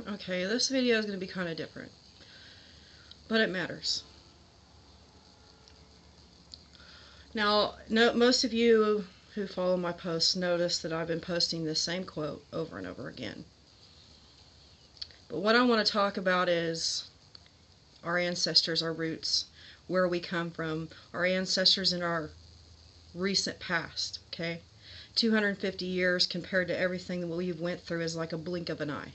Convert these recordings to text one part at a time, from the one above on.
Okay, this video is going to be kind of different, but it matters. Now, most of you who follow my posts notice that I've been posting this same quote over and over again. But what I want to talk about is our ancestors, our roots, where we come from, our ancestors in our recent past, okay? 250 years compared to everything that we've went through is like a blink of an eye.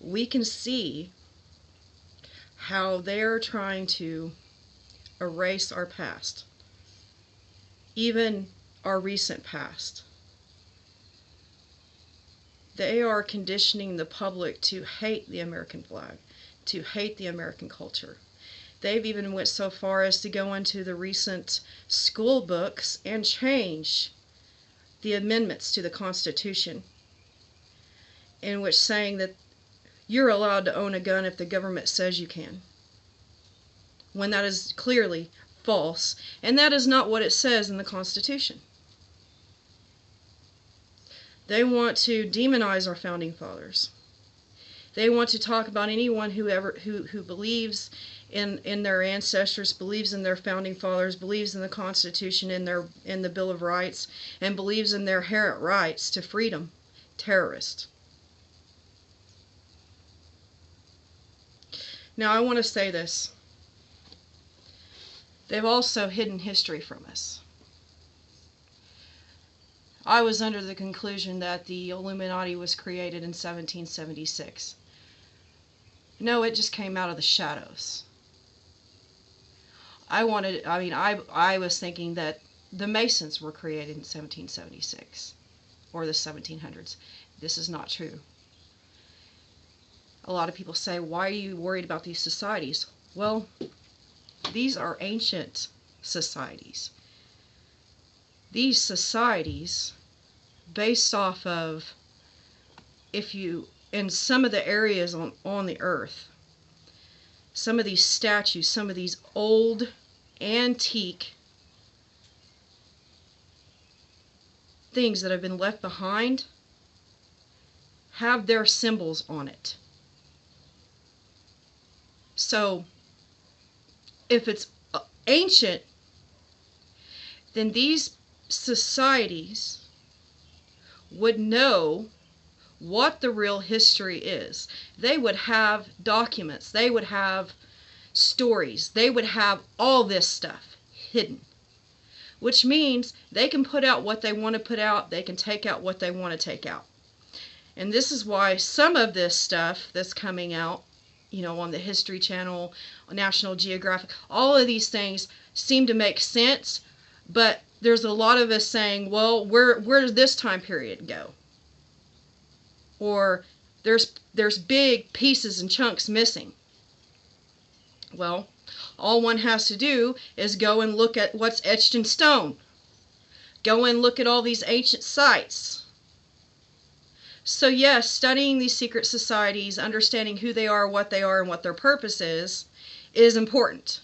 We can see how they're trying to erase our past, even our recent past. They are conditioning the public to hate the American flag, to hate the American culture. They've even went so far as to go into the recent school books and change the amendments to the Constitution, in which saying that you're allowed to own a gun if the government says you can, when that is clearly false, and that is not what it says in the Constitution. They want to demonize our founding fathers. They want to talk about anyone who believes in their ancestors, believes in their founding fathers, believes in the Constitution, in the Bill of Rights, and believes in their inherent rights to freedom. Terrorist. Now I want to say this. They've also hidden history from us. I was under the conclusion that the Illuminati was created in 1776. No, it just came out of the shadows. I was thinking that the Masons were created in 1776 or the 1700s. This is not true. A lot of people say, why are you worried about these societies? Well, these are ancient societies. These societies, based off of, in some of the areas on the earth, some of these statues, some of these old, antique things that have been left behind have their symbols on it. So, if it's ancient, then these societies would know what the real history is. They would have documents, they would have stories, they would have all this stuff hidden. Which means they can put out what they want to put out, they can take out what they want to take out. And this is why some of this stuff that's coming out, on the History Channel, National Geographic, all of these things seem to make sense, but there's a lot of us saying, well, where does this time period go? Or there's big pieces and chunks missing. Well, all one has to do is go and look at what's etched in stone. Go and look at all these ancient sites. So yes, studying these secret societies, understanding who they are, and what their purpose is important.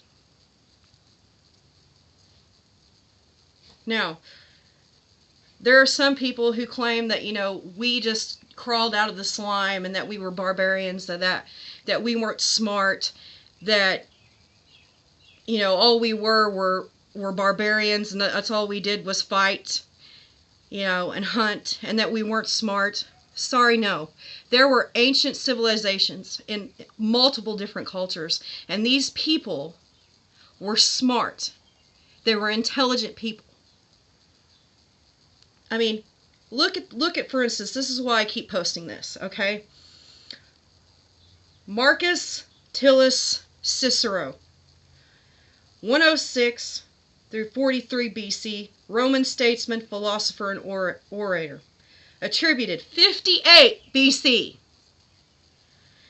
Now, there are some people who claim that, we just crawled out of the slime and that we were barbarians, that we weren't smart, that, all we were barbarians and that's all we did was fight, and hunt, and that we weren't smart. Sorry, no. There were ancient civilizations in multiple different cultures, and these people were smart. They were intelligent people. I mean, look at for instance, this is why I keep posting this, okay? Marcus Tullius Cicero, 106 through 43 BC, Roman statesman, philosopher, and orator. Attributed 58 BC.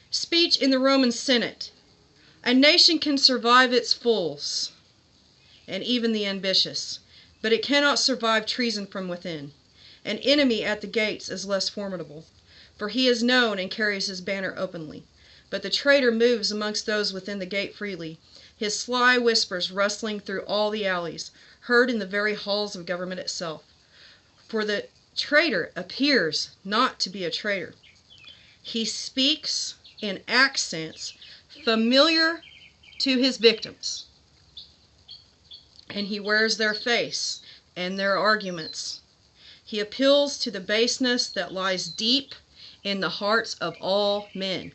Speech in the Roman Senate. A nation can survive its fools, and even the ambitious, but it cannot survive treason from within. An enemy at the gates is less formidable, for he is known and carries his banner openly. But the traitor moves amongst those within the gate freely, his sly whispers rustling through all the alleys, heard in the very halls of government itself. For the traitor appears not to be a traitor. He speaks in accents familiar to his victims, and he wears their face and their arguments. He appeals to the baseness that lies deep in the hearts of all men.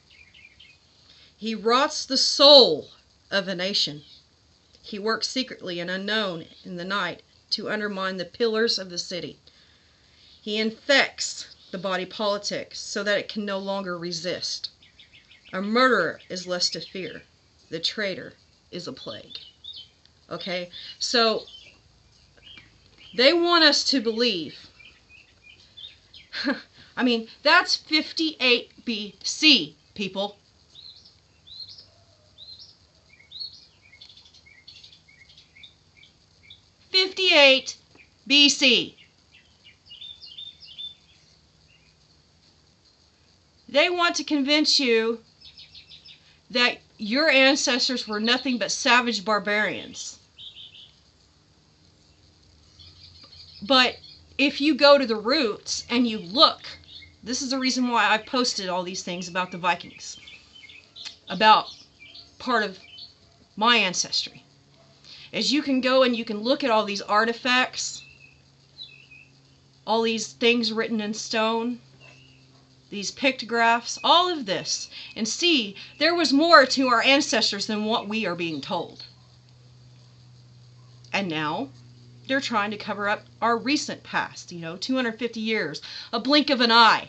He rots the soul of a nation. He works secretly and unknown in the night to undermine the pillars of the city. He infects the body politic so that it can no longer resist. A murderer is less to fear. The traitor is a plague. Okay? So, they want us to believe. I mean, that's 58 BC, people. BC. They want to convince you that your ancestors were nothing but savage barbarians. But if you go to the roots and you look, this is the reason why I posted all these things about the Vikings, about part of my ancestry. As you can go and you can look at all these artifacts, all these things written in stone, these pictographs, all of this, and see there was more to our ancestors than what we are being told. And now they're trying to cover up our recent past, 250 years, a blink of an eye.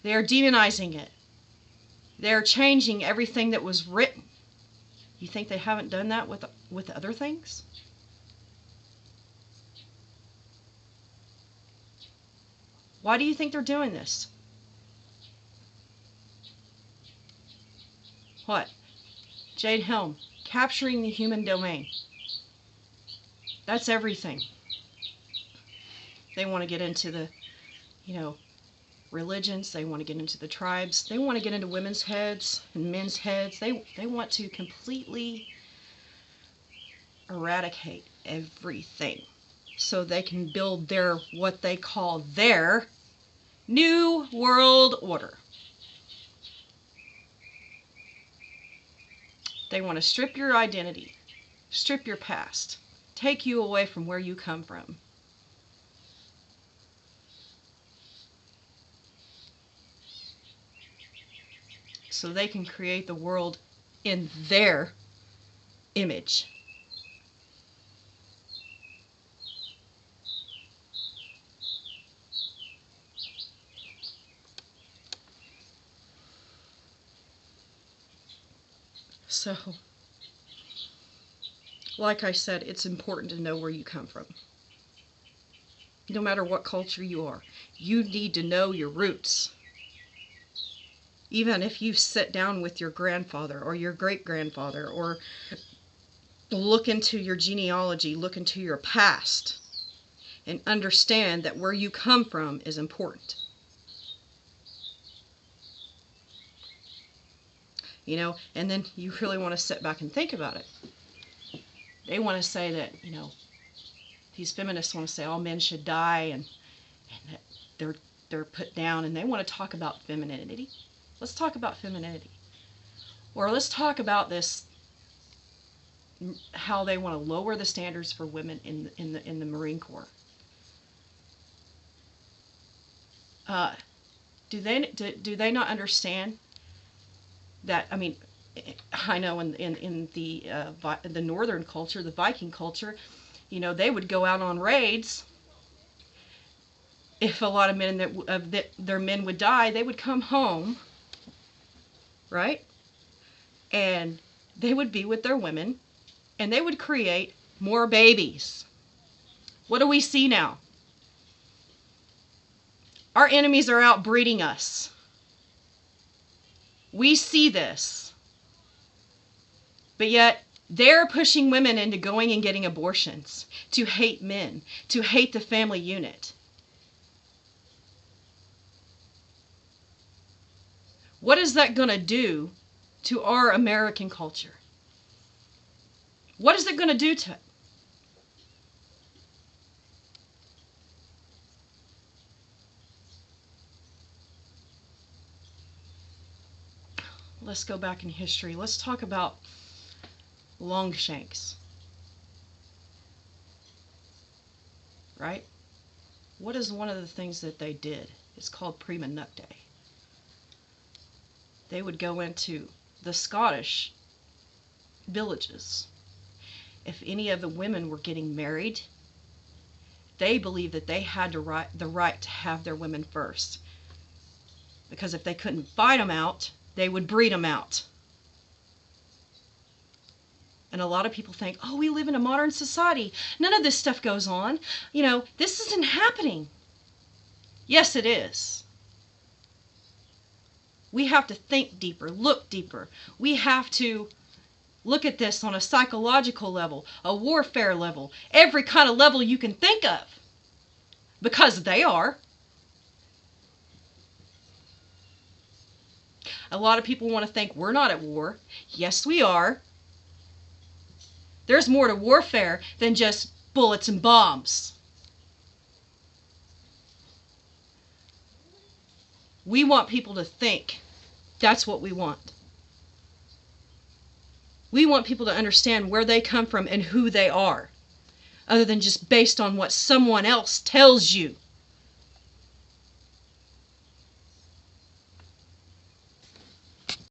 They are demonizing it. They're changing everything that was written. You think they haven't done that with other things? Why do you think they're doing this? What? Jade Helm, capturing the human domain. That's everything. They want to get into the, religions. They want to get into the tribes. They want to get into women's heads and men's heads. They want to completely eradicate everything so they can build their, what they call their New World Order. They want to strip your identity, strip your past, take you away from where you come from. So they can create the world in their image. So, like I said, it's important to know where you come from. No matter what culture you are, you need to know your roots. Even if you sit down with your grandfather or your great-grandfather, or look into your genealogy, look into your past, and understand that where you come from is important. And then you really want to sit back and think about it. They want to say that, these feminists want to say all men should die and that they're put down, and they want to talk about femininity. Let's talk about femininity. Or let's talk about this, how they want to lower the standards for women in the Marine Corps. Do they not understand that? I mean, I know in the northern culture, the Viking culture, they would go out on raids. If a lot of men their men would die, they would come home, right? And they would be with their women, and they would create more babies. What do we see now? Our enemies are outbreeding us. We see this. But yet, they're pushing women into going and getting abortions, to hate men, to hate the family unit. What is that going to do to our American culture? What is it going to do to it? Let's go back in history. Let's talk about Longshanks. Right? What is one of the things that they did? It's called Prima Nocte. They would go into the Scottish villages. If any of the women were getting married, they believed that they had the right to have their women first. Because if they couldn't fight them out, they would breed them out. And a lot of people think, oh, we live in a modern society. None of this stuff goes on. You know, this isn't happening. Yes, it is. We have to think deeper, look deeper. We have to look at this on a psychological level, a warfare level, every kind of level you can think of. Because they are. A lot of people want to think we're not at war. Yes, we are. There's more to warfare than just bullets and bombs. We want people to think. That's what we want. We want people to understand where they come from and who they are, other than just based on what someone else tells you.